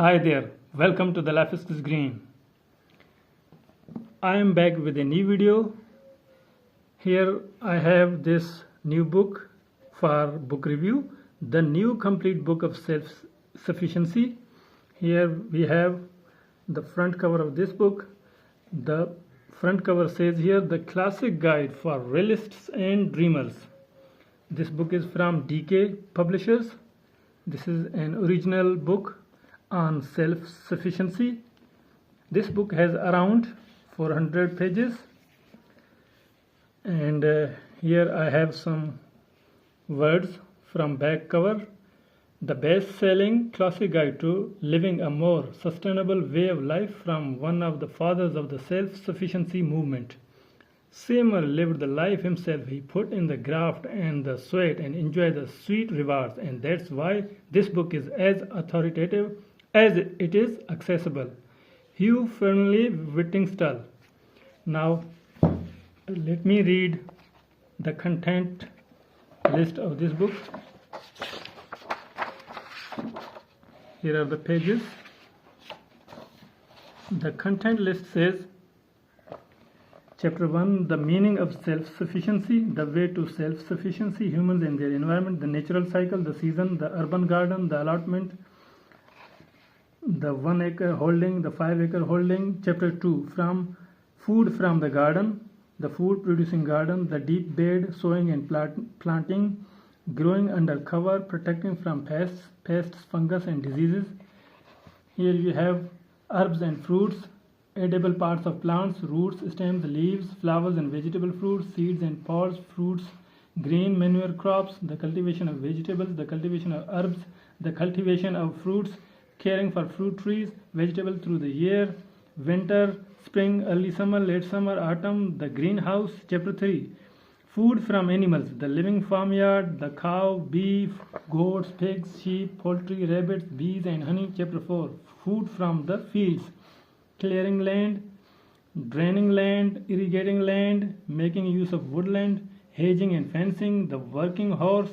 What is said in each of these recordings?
Hi there, welcome to the Life is Green. I am back with a new video. Here I have this new book for book review, the new Complete Book of Self-Sufficiency. Here we have the front cover of this book. The front cover says here, the classic guide for realists and dreamers. This book is from DK Publishers. This is an original book on self-sufficiency. This book has around 400 pages, and here I have some words from back cover. The best-selling classic guide to living a more sustainable way of life from one of the fathers of the self-sufficiency movement. Seymour lived the life himself. He put in the graft and the sweat and enjoyed the sweet rewards, and that's why this book is as authoritative as it is accessible. Hugh Fernley Whittingstall. Now let me read the content list of this book. Here are the pages. The content list says, Chapter 1, the meaning of self-sufficiency, the way to self-sufficiency, humans and their environment, the natural cycle, the season, the urban garden, the allotment, the 1 acre holding, the 5 acre holding. Chapter 2, from food from the garden, the food producing garden, the deep bed, sowing and planting, growing under cover, protecting from pests, fungus and diseases. Here you have herbs and fruits, edible parts of plants, roots, stems, leaves, flowers and vegetable fruits, seeds and pods, fruits, grain, manure crops, the cultivation of vegetables, the cultivation of herbs, the cultivation of fruits, caring for fruit trees, vegetables through the year, winter, spring, early summer, late summer, autumn, the greenhouse. Chapter 3, food from animals, the living farmyard, the cow, beef, goats, pigs, sheep, poultry, rabbits, bees and honey. Chapter 4, food from the fields, clearing land, draining land, irrigating land, making use of woodland, hedging and fencing, the working horse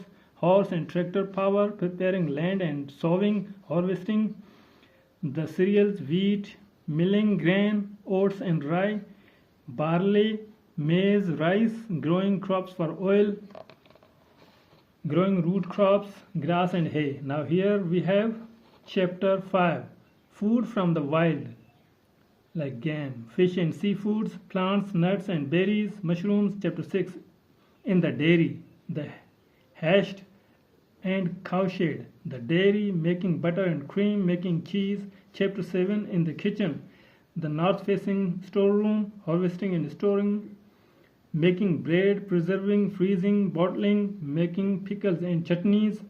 and tractor power, preparing land and sowing, harvesting, the cereals, wheat, milling grain, oats and rye, barley, maize, rice, growing crops for oil, growing root crops, grass and hay. Now here we have Chapter 5, food from the wild, like game, fish and seafoods, plants, nuts and berries, mushrooms. Chapter 6, in the dairy, the hashed and cowshed, the dairy, making butter and cream, making cheese. Chapter 7, in the kitchen, the north-facing storeroom, harvesting and storing, making bread, preserving, freezing, bottling, making pickles and chutneys,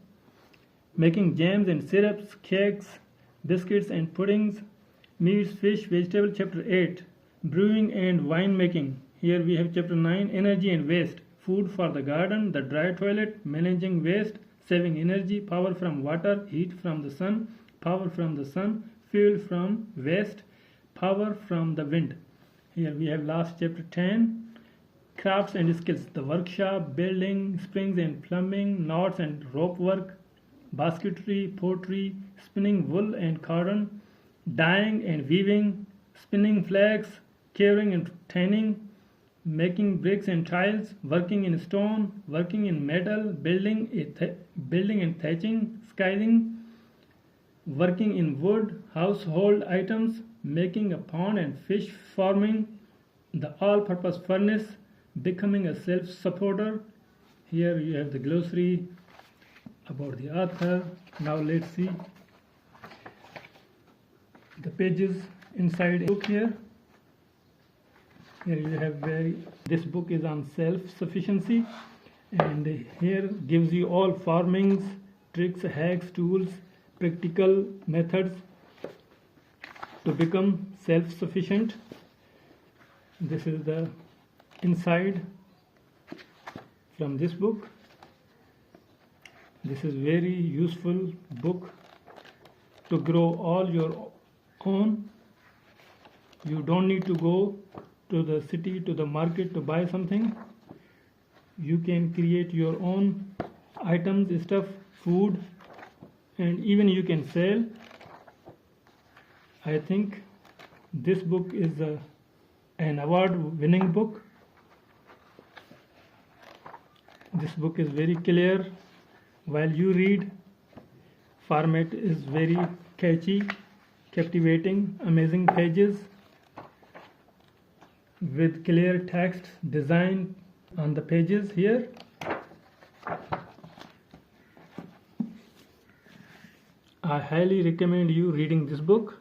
making jams and syrups, cakes, biscuits and puddings, meats, fish, vegetable. Chapter 8, brewing and winemaking. Here we have Chapter 9, energy and waste, food for the garden, the dry toilet, managing waste, saving energy, power from water, heat from the sun, power from the sun, fuel from waste, power from the wind. Here we have last Chapter 10, crafts and skills, the workshop, building, springs and plumbing, knots and rope work, basketry, pottery, spinning wool and cotton, dyeing and weaving, spinning flax, carving and tanning, making bricks and tiles, working in stone, working in metal, building and thatching, skying, working in wood, household items, making a pond and fish farming, the all-purpose furnace, becoming a self-supporter. Here you have the glossary about the author. Now let's see the pages inside the book. Here you have this book is on self-sufficiency, and here gives you all farmings, tricks, hacks, tools, practical methods to become self-sufficient. This is the inside from this book. This is very useful book to grow all your own. You don't need to go to the city, to the market to buy something. You can create your own items, stuff, food, and even you can sell I think this book is an award-winning book. This book is very clear while you read. Format is very catchy, captivating, amazing pages with clear text design on the pages here. I highly recommend you reading this book.